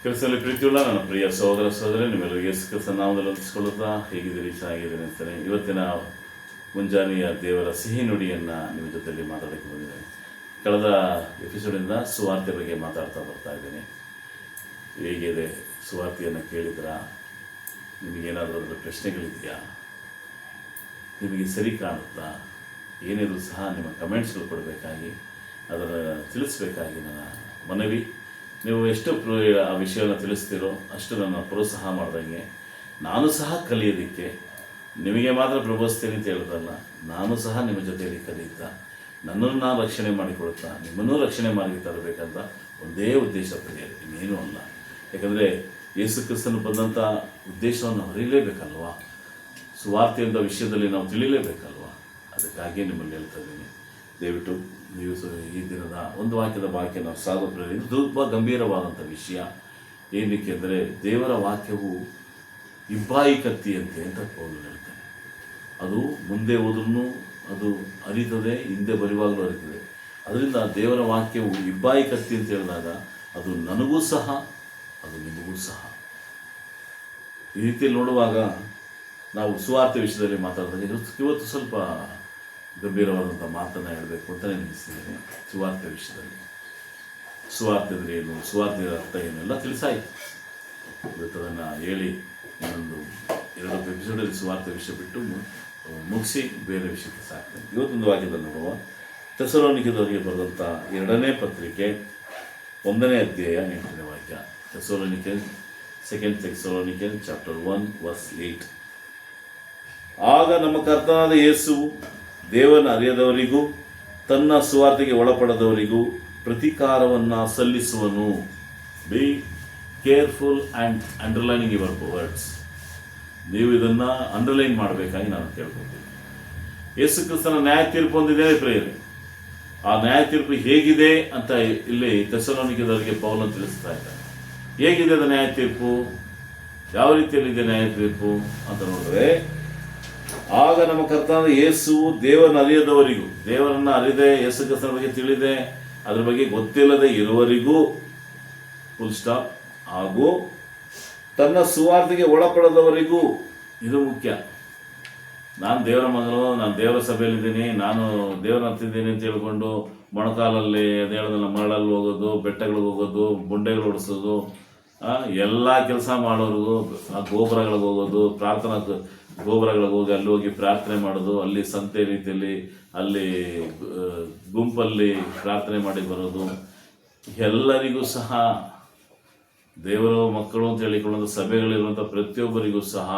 ಕೆಲಸದಲ್ಲಿ ಪ್ರೀತಿಯುಳ್ಳ ನನ್ನ ಪ್ರಿಯ ಸಹೋದರ ಸಹೋದರಿ, ನಿಮ್ಮೆಲ್ಲರಿಗೂ ಯೇಸು ಕ್ರಿಸ್ತನ ನಾಮದಲ್ಲಿ ವಂದಿಸಿಕೊಳ್ಳುತ್ತಾ ಹೇಗಿದ್ದೀರಿ, ಚೆನ್ನಾಗಿದ್ದೀರಿ ಅಂತಾನೆ ಇವತ್ತಿನ ಮುಂಜಾನೆಯ ದೇವರ ಸಿಹಿ ನುಡಿಯನ್ನು ನಿಮ್ಮ ಜೊತೆಯಲ್ಲಿ ಮಾತಾಡೋಕ್ಕೆ ಬಂದಿದ್ದೇನೆ. ಕಳೆದ ಎಪಿಸೋಡಿಂದ ಸುವಾರ್ತೆ ಬಗ್ಗೆ ಮಾತಾಡ್ತಾ ಬರ್ತಾ ಇದ್ದೇನೆ. ಹೇಗಿದೆ ಸುವಾರ್ತೆಯನ್ನು ಕೇಳಿದ್ರ? ನಿಮಗೇನಾದರೂ ಅದರ ಪ್ರಶ್ನೆಗಳಿದೆಯಾ? ನಿಮಗೆ ಸರಿ ಕಾಣುತ್ತಾ? ಏನಿದ್ರು ಸಹ ನಿಮ್ಮ ಕಮೆಂಟ್ಸ್ಗಳು ಕೊಡಬೇಕಾಗಿ, ಅದನ್ನು ತಿಳಿಸ್ಬೇಕಾಗಿ ನನ್ನ ಮನವಿ. ನೀವು ಎಷ್ಟು ಆ ವಿಷಯವನ್ನು ತಿಳಿಸ್ತೀರೋ ಅಷ್ಟು ನನ್ನ ಪ್ರೋತ್ಸಾಹ ಮಾಡ್ದಂಗೆ ನಾನು ಸಹ ಕಲಿಯೋದಕ್ಕೆ, ನಿಮಗೆ ಮಾತ್ರ ಪ್ರಬೋಧಿಸ್ತೀನಿ ಅಂತ ಹೇಳೋದಲ್ಲ, ನಾನು ಸಹ ನಿಮ್ಮ ಜೊತೆಯಲ್ಲಿ ಕಲಿಯುತ್ತಾ ನನ್ನನ್ನು ನಾನು ರಕ್ಷಣೆ ಮಾಡಿಕೊಡುತ್ತಾ ನಿಮ್ಮನ್ನೂ ರಕ್ಷಣೆ ಮಾಡಿ ತರಬೇಕಂತ ಒಂದೇ ಉದ್ದೇಶ ಪ್ರಿಯರೇ, ಇನ್ನೇನೂ ಅಲ್ಲ. ಯಾಕಂದರೆ ಯೇಸು ಕ್ರಿಸ್ತನು ಬಂದಂಥ ಉದ್ದೇಶವನ್ನು ಅರಿಯಲೇಬೇಕಲ್ವಾ? ಸುವಾರ್ತೆಯಿಂದ ವಿಷಯದಲ್ಲಿ ನಾವು ತಿಳಿಯಲೇಬೇಕಲ್ವಾ? ಅದಕ್ಕಾಗಿಯೇ ನಿಮ್ಮಲ್ಲಿ ಹೇಳ್ತಾ ಇದ್ದೀನಿ, ದಯವಿಟ್ಟು ನೀವು ಈ ದಿನದ ಒಂದು ವಾಕ್ಯ ನಾವು ಸಾಗೋ ಪ್ರೇರಣೆ. ಇದು ತುಂಬ ಗಂಭೀರವಾದಂಥ ವಿಷಯ. ಏನಕ್ಕೆ ಅಂದರೆ ದೇವರ ವಾಕ್ಯವು ಇಬ್ಬಾಯಿ ಕತ್ತಿಯಂತೆ ಅಂತ ಪೌಲನು ಹೇಳ್ತಾನೆ. ಅದು ಮುಂದೆ ಹೋದ್ರೂ ಅದು ಅರಿತದೆ, ಹಿಂದೆ ಬರುವಾಗಲೂ ಅರಿತದೆ. ಅದರಿಂದ ದೇವರ ವಾಕ್ಯವು ಇಬ್ಬಾಯಿ ಕತ್ತಿ ಅಂತ ಹೇಳಿದಾಗ ಅದು ನನಗೂ ಸಹ, ಅದು ನಿಮಗೂ ಸಹ. ಈ ರೀತಿಯಲ್ಲಿ ನೋಡುವಾಗ ನಾವು ಸುವಾರ್ತೆ ವಿಷಯದಲ್ಲಿ ಮಾತಾಡಿದಾಗ ಇವತ್ತು ಸ್ವಲ್ಪ ಗಂಭೀರವಾದಂಥ ಮಾತನ್ನು ಹೇಳಬೇಕು ಅಂತ ನೆನೆಸ್ತಿದ್ದೇನೆ. ಸುವಾರ್ತೆ ವಿಷಯದಲ್ಲಿ ಸುವಾರ್ತೆ ಅಂದರೆ ಏನು, ಸುವಾರ್ತೆಯ ಅರ್ಥ ಏನೆಲ್ಲ ತಿಳಿಸಾಯಿತು. ಇವತ್ತು ಅದನ್ನು ಹೇಳಿ ಇನ್ನೊಂದು 2 ಎಪಿಸೋಡಲ್ಲಿ ಸುವಾರ್ತೆ ವಿಷಯ ಬಿಟ್ಟು ಮುಗಿಸಿ ಬೇರೆ ವಿಷಯಕ್ಕೆ ಸಾಕ್ತೇನೆ. ಇವತ್ತೊಂದು ವಾಕ್ಯದಲ್ಲಿ ನೋಡುವ ಥೆಸಲೋನಿಕದವರಿಗೆ ಬರೆದಂಥ 2ನೇ ಪತ್ರಿಕೆ 1ನೇ ಅಧ್ಯಾಯ 8ನೇ ವಾಕ್ಯ. Second Thessalonian chapter 1 verse 8. ಆಗ ನಮ್ಮ ಕರ್ತನಾದ ಯೇಸುವು ದೇವರನ್ನು ಅರಿಯದವರಿಗೂ ತನ್ನ ಸುವಾರ್ತೆಗೆ ಒಳಪಡದವರಿಗೂ ಪ್ರತಿಕಾರವನ್ನು ಸಲ್ಲಿಸುವನು. Be careful and underlining your words. ನೀವು ಇದನ್ನು ಅಂಡರ್ಲೈನ್ ಮಾಡಬೇಕಾಗಿ ನಾನು ಕೇಳ್ಕೊತೀನಿ. ಯೇಸು ಕ್ರಿಸ್ತನ ನ್ಯಾಯ ತೀರ್ಪು ಹೊಂದಿದೆ ಪ್ರೇಯರ್. ಆ ನ್ಯಾಯ ತೀರ್ಪು ಹೇಗಿದೆ ಅಂತ ಇಲ್ಲಿ ಥೆಸಲೋನಿಕದವರಿಗೆ ಪೌಲನು ತಿಳಿಸ್ತಾ ಇದ್ದಾರೆ. ಹೇಗಿದೆ ಅದು ನ್ಯಾಯ ತೀರ್ಪು? ಯಾವ ರೀತಿಯಲ್ಲಿದೆ ನ್ಯಾಯ ತೀರ್ಪು ಅಂತ ನೋಡಿದ್ರೆ, ಆಗ ನಮ್ಮ ಕರ್ತನಾದ ಯೇಸುವು ದೇವರನ್ನು ಅರಿಯದವರಿಗೂ, ದೇವರನ್ನು ಅರಿದೆ, ಯೇಸು ಕ್ರಿಸ್ತನ ಬಗ್ಗೆ ತಿಳಿದೆ, ಅದ್ರ ಬಗ್ಗೆ ಗೊತ್ತಿಲ್ಲದೆ ಇರುವವರಿಗೂ ಫುಲ್ ಸ್ಟಾಪ್, ಹಾಗೂ ತನ್ನ ಸುವಾರ್ತೆಗೆ ಒಳಪಡದವರಿಗೂ. ಇದು ಮುಖ್ಯ. ನಾನು ದೇವರ ಮಗನು, ನಾನು ದೇವರ ಸಭೆಯಲ್ಲಿದ್ದೀನಿ, ನಾನು ದೇವರನ್ನ ಹತ್ತಿದ್ದೀನಿ ಅಂತ ಹೇಳ್ಕೊಂಡು ಮೊಣಕಾಲಲ್ಲಿ ಅದೇ ಹೇಳೋದಲ್ಲ, ಮರಳಲ್ಲಿ ಹೋಗೋದು, ಬೆಟ್ಟಗಳಿಗೆ ಹೋಗೋದು, ಬುಂಡೆಗಳು ಹೊಡಿಸೋದು, ಎಲ್ಲ ಕೆಲಸ ಮಾಡೋರು, ಆ ಗೋಪುರಗಳಿಗೆ ಹೋಗೋದು, ಪ್ರಾರ್ಥನಾ ಗೋಪುರಗಳಿಗೆ ಹೋಗಿ ಅಲ್ಲಿ ಹೋಗಿ ಪ್ರಾರ್ಥನೆ ಮಾಡೋದು, ಅಲ್ಲಿ ಸಂತೆ ರೀತಿಯಲ್ಲಿ ಅಲ್ಲಿ ಗುಂಪಲ್ಲಿ ಪ್ರಾರ್ಥನೆ ಮಾಡಿ ಬರೋದು, ಎಲ್ಲರಿಗೂ ಸಹ ದೇವರ ಮಕ್ಕಳು ಅಂತ ಹೇಳಿಕೊಳ್ಳುವಂಥ ಸಭೆಗಳಿರುವಂಥ ಪ್ರತಿಯೊಬ್ಬರಿಗೂ ಸಹ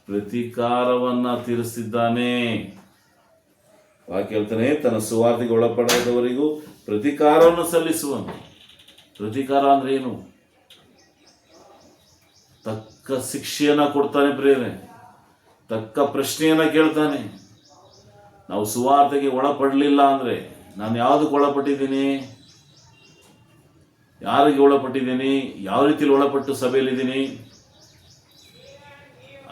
ಪ್ರತೀಕಾರವನ್ನು ತೀರಿಸ್ತಿದ್ದಾನೆ. ವಾಕ್ಯ ಹೇಳ್ತಾನೆ, ತನ್ನ ಸುವಾರ್ತೆಗೆ ಒಳಪಡದವರಿಗೂ ಪ್ರತೀಕಾರವನ್ನು ಸಲ್ಲಿಸುವನು. ಪ್ರತೀಕಾರ ಅಂದ್ರೆ ಏನು? ತಕ್ಕ ಶಿಕ್ಷೆಯನ್ನು ಕೊಡ್ತಾನೆ ಪ್ರೇರಣೆ, ತಕ್ಕ ಪ್ರಶ್ನೆಯನ್ನು ಕೇಳ್ತಾನೆ. ನಾವು ಸುವಾರ್ತೆಗೆ ಒಳಪಡಲಿಲ್ಲ ಅಂದರೆ, ನಾನು ಯಾವುದಕ್ಕೆ ಒಳಪಟ್ಟಿದ್ದೀನಿ, ಯಾರಿಗೆ ಒಳಪಟ್ಟಿದ್ದೀನಿ, ಯಾವ ರೀತಿಯಲ್ಲಿ ಒಳಪಟ್ಟು ಸಭೆಯಲ್ಲಿದ್ದೀನಿ?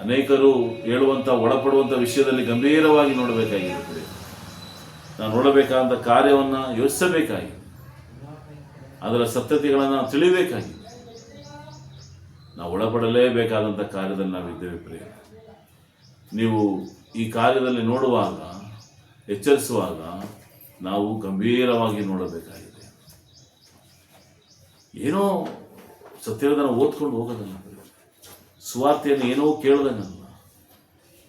ಅನೇಕರು ಹೇಳುವಂಥ ಒಳಪಡುವಂಥ ವಿಷಯದಲ್ಲಿ ಗಂಭೀರವಾಗಿ ನೋಡಬೇಕಾಗಿರುತ್ತದೆ. ನಾವು ನೋಡಬೇಕಾದಂಥ ಕಾರ್ಯವನ್ನು ಯೋಚಿಸಬೇಕಾಗಿದೆ, ಅದರ ಸತ್ಯತೆಗಳನ್ನು ತಿಳಿಬೇಕಾಗಿದೆ. ನಾವು ಒಳಪಡಲೇಬೇಕಾದಂಥ ಕಾರ್ಯದಲ್ಲಿ ನಾವಿದ್ದೇವೆ ಪ್ರಿಯ. ನೀವು ಈ ಕಾರ್ಯದಲ್ಲಿ ನೋಡುವಾಗ, ಎಚ್ಚರಿಸುವಾಗ ನಾವು ಗಂಭೀರವಾಗಿ ನೋಡಬೇಕಾಗಿದೆ. ಏನೋ ಸತ್ಯವನ್ನು ಓದ್ಕೊಂಡು ಹೋಗೋದಲ್ಲ, ಸುವಾರ್ತೆಯನ್ನು ಏನೋ ಕೇಳೋದನ್ನಲ್ಲ.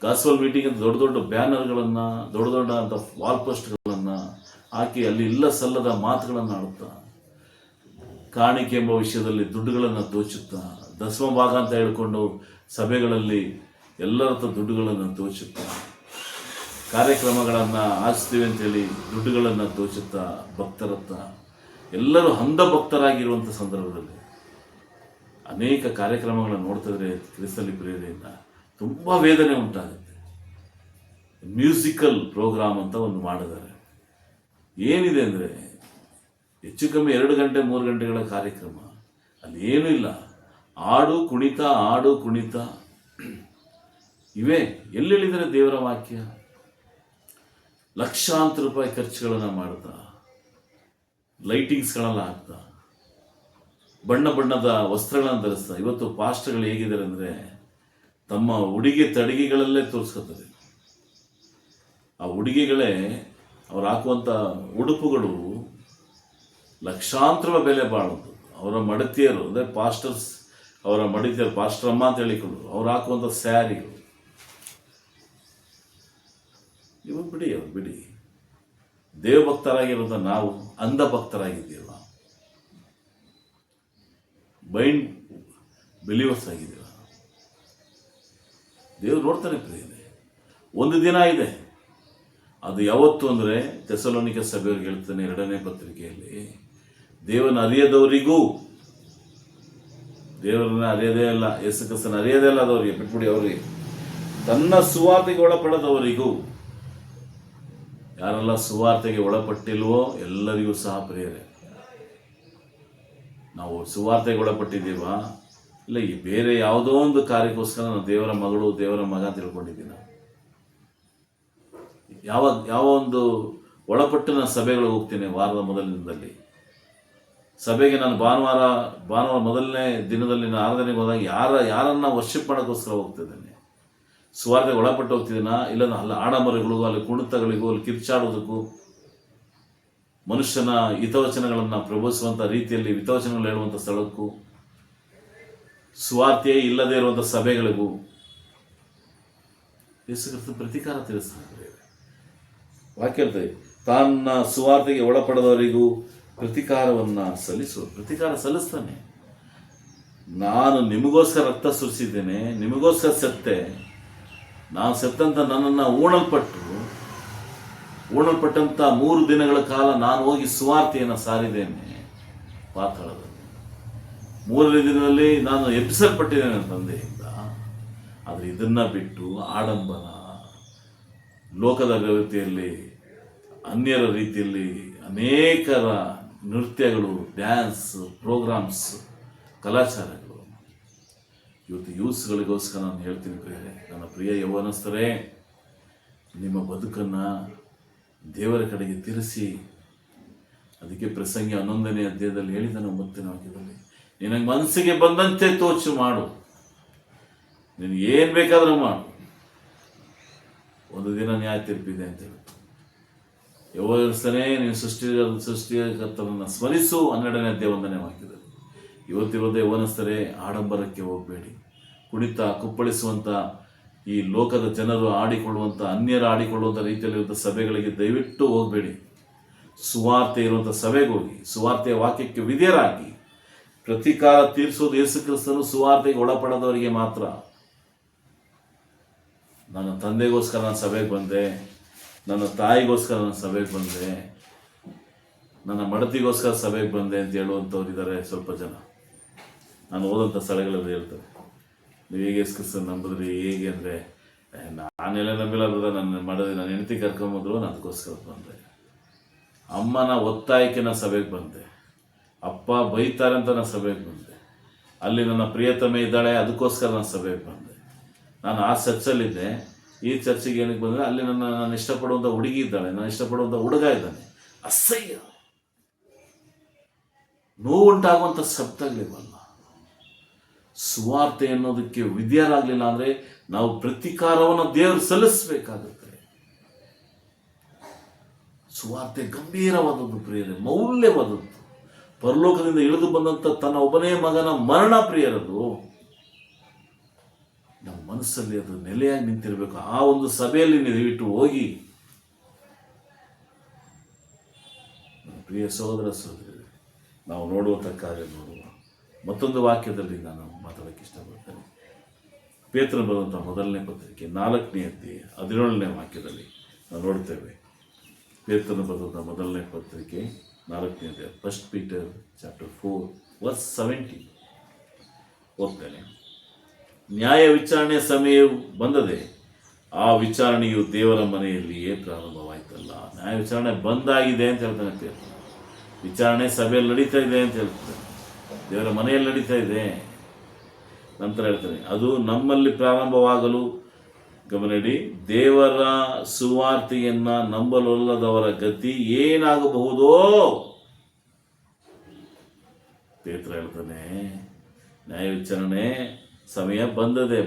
ಗಾಸ್ಪಲ್ ಮೀಟಿಂಗ್ ಅಂತ ದೊಡ್ಡ ದೊಡ್ಡ ಬ್ಯಾನರ್ಗಳನ್ನು, ದೊಡ್ಡ ದೊಡ್ಡ ಅಂತ ವಾಲ್ ಪೋಸ್ಟ್ಗಳನ್ನು ಹಾಕಿ ಅಲ್ಲಿ ಇಲ್ಲ ಸಲ್ಲದ ಮಾತುಗಳನ್ನು ಆಡುತ್ತಾ, ಕಾಣಿಕೆ ಎಂಬ ವಿಷಯದಲ್ಲಿ ದುಡ್ಡುಗಳನ್ನು ದೋಚುತ್ತಾ, ದಶಮ ಭಾಗ ಅಂತ ಹೇಳ್ಕೊಂಡು ಸಭೆಗಳಲ್ಲಿ ಎಲ್ಲರ ಹತ್ರ ದುಡ್ಡುಗಳನ್ನು ದೋಚುತ್ತಾ, ಕಾರ್ಯಕ್ರಮಗಳನ್ನು ಆಚಿಸ್ತೀವಿ ಅಂತೇಳಿ ದುಡ್ಡುಗಳನ್ನು ದೋಚುತ್ತಾ, ಭಕ್ತರತ್ತ ಎಲ್ಲರೂ ಅಂಧ ಭಕ್ತರಾಗಿರುವಂಥ ಸಂದರ್ಭದಲ್ಲಿ ಅನೇಕ ಕಾರ್ಯಕ್ರಮಗಳನ್ನು ನೋಡ್ತಿದ್ರೆ ಕ್ರಿಸ್ತಲ್ಲಿ ಪ್ರೇರಣೆಯಿಂದ ತುಂಬ ವೇದನೆ ಉಂಟಾಗುತ್ತೆ. ಮ್ಯೂಸಿಕಲ್ ಪ್ರೋಗ್ರಾಮ್ ಅಂತ ಒಂದು ಮಾಡಿದ್ದಾರೆ. ಏನಿದೆ ಅಂದರೆ ಹೆಚ್ಚು ಕಮ್ಮಿ 2 ಗಂಟೆ 3 ಗಂಟೆಗಳ ಕಾರ್ಯಕ್ರಮ. ಅಲ್ಲಿ ಏನೂ ಇಲ್ಲ, ಹಾಡು ಕುಣಿತ ಇವೇ. ಎಲ್ಲೆಲ್ಲಿದ್ದಾರೆ ದೇವರ ವಾಕ್ಯ? ಲಕ್ಷಾಂತರ ರೂಪಾಯಿ ಖರ್ಚುಗಳನ್ನು ಮಾಡ್ತಾ, ಲೈಟಿಂಗ್ಸ್ಗಳೆಲ್ಲ ಹಾಕ್ತಾ, ಬಣ್ಣ ಬಣ್ಣದ ವಸ್ತ್ರಗಳನ್ನು ಧರಿಸ್ತಾರೆ. ಇವತ್ತು ಪಾಸ್ಟರ್ಗಳು ಹೇಗಿದ್ದಾರೆ ಅಂದರೆ ತಮ್ಮ ಉಡುಗೆ ತಡಿಗೆಗಳಲ್ಲೇ ತೋರಿಸ್ಕೊತಾರೆ. ಆ ಉಡುಗೆಗಳೇ ಅವ್ರು ಹಾಕುವಂಥ ಉಡುಪುಗಳು ಲಕ್ಷಾಂತರ ಬೆಲೆ ಬಾಳೋದು. ಅವರ ಮಡತಿಯರು ಅಂದರೆ ಪಾಸ್ಟರ್ಸ್, ಅವರ ಮಡತಿಯರು ಪಾಸ್ಟರ್ ಅಮ್ಮ ಅಂತ ಹೇಳಿಕೊಂಡು ಅವ್ರು ಹಾಕುವಂಥ ಸ್ಯಾರಿಗಳು, ಇವಾಗ ಬಿಡಿ, ಅವ್ರು ಬಿಡಿ. ದೇವಭಕ್ತರಾಗಿರೋದ ನಾವು ಅಂಧಭಕ್ತರಾಗಿದ್ದೀವ, ಬೈಂಡ್ ಬಿಲೀವರ್ಸ್ ಆಗಿದ್ದೀವ. ದೇವ್ರು ನೋಡ್ತಾನೆ ಪ್ರಿಯರೇ. ಒಂದು ದಿನ ಇದೆ, ಅದು ಯಾವತ್ತು ಅಂದರೆ ಥೆಸಲೋನಿಕ ಸಭೆಯವ್ರಿಗೆ ಹೇಳ್ತಾನೆ 2ನೇ ಪತ್ರಿಕೆಯಲ್ಲಿ, ದೇವರನ್ನ ಅರಿಯದವರಿಗೂ, ದೇವರನ್ನ ಅರಿಯದೇ ಇಲ್ಲ, ಯೇಸು ಕ್ರಿಸ್ತನ ಅರಿಯದೇ ಇಲ್ಲ ಅದವರಿಗೆ ಬಿಟ್ಬಿಡಿ, ಅವರಿಗೆ ತನ್ನ ಸುವಾರ್ತೆಗೆ ಒಳಪಡದವರಿಗೂ. ಯಾರೆಲ್ಲ ಸುವಾರ್ತೆಗೆ ಒಳಪಟ್ಟಿಲ್ವೋ ಎಲ್ಲರಿಗೂ ಸಹ ಪ್ರಿಯರೇ, ನಾವು ಸುವಾರ್ತೆಗೆ ಒಳಪಟ್ಟಿದ್ದೀವಾ? ಇಲ್ಲ ಈ ಬೇರೆ ಯಾವುದೋ ಒಂದು ಕಾರ್ಯಕ್ಕೋಸ್ಕರ ನಾವು ದೇವರ ಮಗಳು ದೇವರ ಮಗ ತಿಳ್ಕೊಂಡಿದ್ದೀನ? ಯಾವ ಒಂದು ಒಳಪಟ್ಟು ನಾನು ಸಭೆಗಳು ಹೋಗ್ತೀನಿ. ವಾರದ ಮೊದಲಿನಿಂದಲ್ಲಿ ಸಭೆಗೆ ನಾನು ಭಾನುವಾರ ಮೊದಲನೇ ದಿನದಲ್ಲಿ ನಾನು ಆರಾಧನೆಗೆ ಹೋದಾಗ ಯಾರನ್ನ ವರ್ಷಿಪ್ ಮಾಡೋಕ್ಕೋಸ್ಕರ ಹೋಗ್ತಿದ್ದೇನೆ? ಸುವಾರ್ತೆಗೆ ಒಳಪಟ್ಟು ಹೋಗ್ತಿದ್ದೀನ? ಇಲ್ಲ ಅಲ್ಲಿ ಆಡಂಬರಗಳಿಗೂ, ಅಲ್ಲಿ ಕುಣಿತಗಳಿಗೂ, ಅಲ್ಲಿ ಕಿರ್ಚಾಡೋದಕ್ಕೂ, ಮನುಷ್ಯನ ಹಿತವಚನಗಳನ್ನು ಪ್ರಬೋಧಿಸುವಂಥ ರೀತಿಯಲ್ಲಿ ಹಿತವಚನಗಳು ಹೇಳುವಂಥ ಸ್ಥಳಕ್ಕೂ, ಸುವಾರ್ತೆಯೇ ಇಲ್ಲದೇ ಇರುವಂಥ ಸಭೆಗಳಿಗೂ ಯೇಸು ಕ್ರಿಸ್ತ ಪ್ರತಿಕಾರ ತಿಳಿಸ್ತಾರೆ. ವಾಕ್ಯ ಹೇಳ್ತದೆ, ತನ್ನ ಸುವಾರ್ತೆಗೆ ಒಳಪಡದವರಿಗೂ ಪ್ರತಿಕಾರವನ್ನು ಪ್ರತಿಕಾರ ಸಲ್ಲಿಸ್ತಾನೆ. ನಾನು ನಿಮಗೋಸ್ಕರ ರಕ್ತ ಸುರಿಸಿದ್ದೇನೆ, ನಿಮಗೋಸ್ಕರ ಸತ್ತೆ, ನಾನು ಸತ್ತಂತ ನನ್ನನ್ನು ಊಣಲ್ಪಟ್ಟಂಥ 3 ದಿನಗಳ ಕಾಲ ನಾನು ಹೋಗಿ ಸುವಾರ್ತೆಯನ್ನು ಸಾರಿದ್ದೇನೆ ಪಾತಾಳದಲ್ಲಿ. 3ನೇ ದಿನದಲ್ಲಿ ನಾನು ಎಬ್ಬಿಸಲ್ಪಟ್ಟಿದ್ದೇನೆ ನನ್ನ ತಂದೆಯಿಂದ. ಆದರೆ ಇದನ್ನು ಬಿಟ್ಟು ಆಡಂಬರ, ಲೋಕದ ರೀತಿಯಲ್ಲಿ, ಅನ್ಯರ ರೀತಿಯಲ್ಲಿ ಅನೇಕರ ನೃತ್ಯಗಳು, ಡ್ಯಾನ್ಸ್ ಪ್ರೋಗ್ರಾಮ್ಸ್, ಕಲಾಚಾರಗಳು. ಇವತ್ತು ಯೂತ್ಸ್ಗಳಿಗೋಸ್ಕರ ನಾನು ಹೇಳ್ತೀನಿ ಪ್ರಿಯರೇ, ನನ್ನ ಪ್ರಿಯ ಯೌವನಸ್ಥರೇ, ನಿಮ್ಮ ಬದುಕನ್ನು ದೇವರ ಕಡೆಗೆ ತಿರುಗಿಸಿ. ಅದಕ್ಕೆ ಪ್ರಸಂಗಿ 11ನೇ ಅಧ್ಯಾಯದಲ್ಲಿ ಹೇಳಿದ್ದಾನೆ 9ನೇ ವಾಕ್ಯದಲ್ಲಿ, ನಿನಗೆ ಮನಸ್ಸಿಗೆ ಬಂದಂತೆ ತೋಚು ಮಾಡು, ನಿನಗೆ ಏನು ಬೇಕಾದರೂ ಮಾಡು, ಒಂದು ದಿನ ನ್ಯಾಯ ತೀರ್ಪಿದೆ ಅಂತ ಹೇಳಿ. ಯೌವನಸ್ಥನೇ, ನೀನು ಸೃಷ್ಟಿಕರ್ತನನ್ನು ಸ್ಮರಿಸು 12ನೇ ಅಧ್ಯಾಯ 1ನೇ ವಾಕ್ಯದಲ್ಲಿ. ಇವತ್ತಿರೋದೇ ಯೌವನಸ್ಥರೇ, ಆಡಂಬರಕ್ಕೆ ಹೋಗಬೇಡಿ. ಕುಣಿತ ಕುಪ್ಪಳಿಸುವಂಥ ಈ ಲೋಕದ ಜನರು ಆಡಿಕೊಳ್ಳುವಂಥ, ಅನ್ಯರು ಆಡಿಕೊಳ್ಳುವಂಥ ರೀತಿಯಲ್ಲಿರುವಂಥ ಸಭೆಗಳಿಗೆ ದಯವಿಟ್ಟು ಹೋಗಬೇಡಿ. ಸುವಾರ್ತೆ ಇರುವಂಥ ಸಭೆಗೆ ಹೋಗಿ, ಸುವಾರ್ತೆಯ ವಾಕ್ಯಕ್ಕೆ ವಿಧೇಯರಾಗಿ. ಪ್ರತಿಕಾರ ತೀರಿಸೋದು ಯೇಸು ಕ್ರಿಸ್ತನು ಸುವಾರ್ತೆಗೆ ಒಳಪಡದವರಿಗೆ ಮಾತ್ರ. ನನ್ನ ತಂದೆಗೋಸ್ಕರ ನಾನು ಸಭೆಗೆ ಬಂದೆ, ನನ್ನ ತಾಯಿಗೋಸ್ಕರ ನಾನು ಸಭೆಗೆ ಬಂದೆ, ನನ್ನ ಮಡತಿಗೋಸ್ಕರ ಸಭೆಗೆ ಬಂದೆ ಅಂತ ಹೇಳುವಂಥವ್ರು ಇದ್ದಾರೆ ಸ್ವಲ್ಪ ಜನ. ನಾನು ಓದಂಥ ಸ್ಥಳಗಳಲ್ಲಿ ಹೇಳ್ತಾರೆ, ನೀವು ಹೇಗೆ ಯೇಸು ಕ್ರಿಸ್ತನ ನಂಬಿದ್ರಿ, ಹೇಗೆ ಅಂದರೆ, ನಾನೆಲ್ಲ ನಂಬಿಲ್ಲ, ನನ್ನ ಹೆಂಡತಿ ಕರ್ಕೊಂಬಂದ್ರು, ನಾನು ಅದಕ್ಕೋಸ್ಕರ ಬಂದೆ. ಅಮ್ಮನ ಒತ್ತಾಯಕ್ಕೆ ನಾನು ಸಭೆಗೆ ಬಂದೆ, ಅಪ್ಪ ಬೈತಾರೆ ಅಂತ ನಾನು ಸಭೆಗೆ ಬಂದೆ, ಅಲ್ಲಿ ನನ್ನ ಪ್ರಿಯತಮೆ ಇದ್ದಾಳೆ ಅದಕ್ಕೋಸ್ಕರ ನಾನು ಸಭೆಗೆ ಬಂದೆ. ನಾನು ಆ ಚರ್ಚಲ್ಲಿದ್ದೆ, ಈ ಚರ್ಚಿಗೆ ಏನಕ್ಕೆ ಬಂದರೆ ಅಲ್ಲಿ ನಾನು ಇಷ್ಟಪಡುವಂಥ ಹುಡುಗಿ ಇದ್ದಾಳೆ, ನಾನು ಇಷ್ಟಪಡುವಂಥ ಹುಡುಗ ಇದ್ದಾನೆ. ಅಸಹ್ಯ, ನೋವುಂಟಾಗುವಂಥ ಶಬ್ದಗಳಿವಲ್ಲ. ಸುವಾರ್ತೆ ಅನ್ನೋದಕ್ಕೆ ವಿಧೇಯರಾಗಲಿಲ್ಲ ಅಂದರೆ ನಾವು ಪ್ರತಿಕಾರವನ್ನು ದೇವರು ಸಲ್ಲಿಸಬೇಕಾಗುತ್ತೆ. ಸುವಾರ್ತೆ ಗಂಭೀರವಾದದ್ದು ಪ್ರಿಯರೇ, ಮೌಲ್ಯವಾದದ್ದು. ಪರಲೋಕದಿಂದ ಇಳಿದು ಬಂದಂಥ ತನ್ನ ಒಬ್ಬನೇ ಮಗನ ಮರಣ ಪ್ರಿಯರದು. ನಮ್ಮ ಮನಸ್ಸಲ್ಲಿ ಅದು ನೆಲೆಯಾಗಿ ನಿಂತಿರಬೇಕು. ಆ ಒಂದು ಸಭೆಯಲ್ಲಿ ದಯವಿಟ್ಟು ಹೋಗಿ. ಪ್ರಿಯ ಸಹೋದರ ಸಹೋದರಿ, ನಾವು ನೋಡುವಂಥ ಕಾರ್ಯ ನೋಡುವ ಮತ್ತೊಂದು ವಾಕ್ಯದಲ್ಲಿ ನಾನು ಮಾತಾಡೋಕ್ಕೆ ಇಷ್ಟಪಡ್ತೇನೆ. ಪೇತ್ರನ ಬರೆದಂಥ ಮೊದಲನೇ ಪತ್ರಿಕೆ 4ನೇ ಅಧ್ಯಾಯ 17ನೇ ವಾಕ್ಯದಲ್ಲಿ ನಾವು ನೋಡ್ತೇವೆ. ಪೇತ್ರನ ಬರೆದಂಥ ಮೊದಲನೇ ಪತ್ರಿಕೆ 4ನೇ ಅಧ್ಯಾಯ, 1 Peter chapter 4 verse 17 ಓದ್ತೇನೆ. ನ್ಯಾಯ ವಿಚಾರಣೆಯ ಸಮಯ ಬಂದದೆ, ಆ ವಿಚಾರಣೆಯು ದೇವರ ಮನೆಯಲ್ಲಿಯೇ ಪ್ರಾರಂಭವಾಯ್ತಲ್ಲ. ನ್ಯಾಯ ವಿಚಾರಣೆ ಬಂದಾಗಿದೆ ಅಂತ ಹೇಳ್ತಾನೆ ಪೇತ್ರ. ವಿಚಾರಣೆ ಸಭೆಯಲ್ಲಿ ನಡೀತಾ ಇದೆ ಅಂತ ಹೇಳ್ತಾರೆ, ದೇವರ ಮನೆಯಲ್ಲಿ ನಡೀತಾ ಇದೆ. ನಂತರ ಹೇಳ್ತಾನೆ, ಅದು ನಮ್ಮಲ್ಲಿ ಪ್ರಾರಂಭವಾಗಲು ಗಮನಡಿ, ದೇವರ ಸುವಾರ್ತೆಯನ್ನು ನಂಬಲೊಲ್ಲದವರ ಗತಿ ಏನಾಗಬಹುದೋ. ಪೇತ್ರ ಹೇಳ್ತಾನೆ, ನ್ಯಾಯ ವಿಚಾರಣೆ ಸಮಯ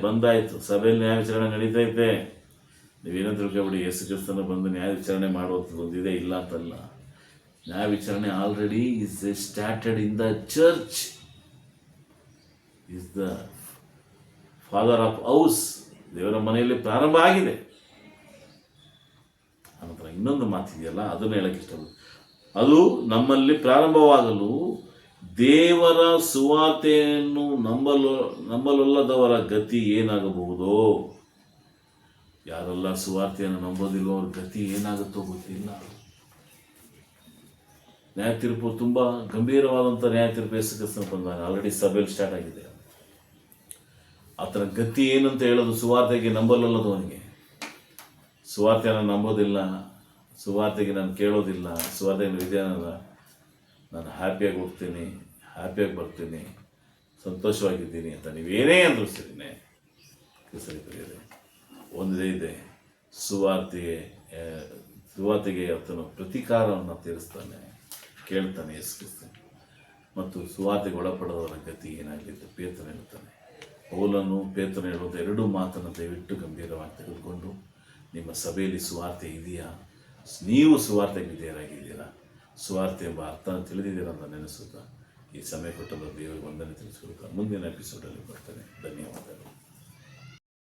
ಬಂದಾಯಿತು, ಸಭೆಯಲ್ಲಿ ನ್ಯಾಯ ವಿಚಾರಣೆ ನಡೀತೈತೆ. ನೀವೇನೋ ತಿಳ್ಕೊಬಿಡಿ, ಯೇಸು ಕ್ರಿಸ್ತನ ಬಂದು ನ್ಯಾಯ ವಿಚಾರಣೆ ಮಾಡುವಂಥದ್ದು ಒಂದಿದೆ, ಇಲ್ಲ ಅಂತಲ್ಲ. ನ್ಯಾಯ ವಿಚಾರಣೆ already is started in the church. Is the father of house. ದೇವರ ಮನೆಯಲ್ಲಿ ಪ್ರಾರಂಭ ಆಗಿದೆ. ಅನಂತರ ಇನ್ನೊಂದು ಮಾತಿದೆಯಲ್ಲ, ಅದನ್ನು ಹೇಳಕ್ಕೆ ಇಷ್ಟಪಡ್ತೀನಿ. ಅದು ನಮ್ಮಲ್ಲಿ ಪ್ರಾರಂಭವಾಗಲು ದೇವರ ಸುವಾರ್ತೆಯನ್ನು ನಂಬಲೊಲ್ಲದವರ ಗತಿ ಏನಾಗಬಹುದೋ. ಯಾರೆಲ್ಲ ಸುವಾರ್ತೆಯನ್ನು ನಂಬೋದಿಲ್ವೋ ಅವ್ರ ಗತಿ ಏನಾಗುತ್ತೋ ಗೊತ್ತಿಲ್ಲ. ನ್ಯಾಯ ತೀರ್ಪು ತುಂಬ ಗಂಭೀರವಾದಂಥ ನ್ಯಾಯ ತೀರ್ಪು ಯೇಸು ಕ್ರಿಸ್ತನ ಬಂದಾಗ ಆಲ್ರೆಡಿ ಸಭೆಯಲ್ಲಿ ಸ್ಟಾರ್ಟ್ ಆಗಿದೆ. ಆತನ ಗತಿ ಏನಂತ ಹೇಳೋದು, ಸುವಾರ್ತೆಗೆ ನಂಬಲೊಲ್ಲದವನಿಗೆ. ಸುವಾರ್ತೆಯನ್ನು ನಂಬೋದಿಲ್ಲ, ಸುವಾರ್ತೆಗೆ ನಾನು ಕೇಳೋದಿಲ್ಲ, ಸುವಾರ್ತೆಗೆ ವಿಧಾನದ ನಾನು ಹ್ಯಾಪಿಯಾಗಿ ಹೋಗ್ತೀನಿ, ಹ್ಯಾಪಿಯಾಗಿ ಬರ್ತೀನಿ, ಸಂತೋಷವಾಗಿದ್ದೀನಿ ಅಂತ ನೀವೇನೇ ಅಂದರೂ ಸರಿನೇ ಸರಿ ಕರೆಯಿದೆ. ಒಂದೇ ಇದೆ, ಸುವಾರ್ತೆಗೆ ಆತನು ಪ್ರತೀಕಾರವನ್ನು ತೀರಿಸ್ತಾನೆ, ಕೇಳ್ತಾನೆ ಯೇಸು ಕ್ರಿಸ್ತನು. ಮತ್ತು ಸುವಾರ್ತೆಗೆ ಒಳಪಡೋದರ ಗತಿ ಏನಾಗಲಿದ್ದು ಪೇತ್ರನ ಹೇಳ್ತಾನೆ. ಪೌಲನು ಪೇತ್ರನ ಹೇಳೋದು ಎರಡೂ ಮಾತನ್ನು ದಯವಿಟ್ಟು ಗಂಭೀರವಾಗಿ ತೆಗೆದುಕೊಂಡು, ನಿಮ್ಮ ಸಭೆಯಲ್ಲಿ ಸುವಾರ್ತೆ ಇದೆಯಾ, ನೀವು ಸುವಾರ್ತೆಗೆ ವಿಧೇಯರಾಗಿದ್ದೀರಾ, ಸುವಾರ್ತೆ ಎಂಬ ಅರ್ಥ ತಿಳಿದಿದ್ದೀರಾ ಅಂತ ನೆನೆಸುತ್ತಾ ಈ ಸಮಯ ಕೊಟ್ಟಲ್ಲ ದೇವರಿಗೆ ವಂದನೆ ತಿಳಿಸ್ಕೊಳ್ತಾ ಮುಂದಿನ ಎಪಿಸೋಡಲ್ಲಿ ಬರ್ತಾನೆ. ಧನ್ಯವಾದಗಳು.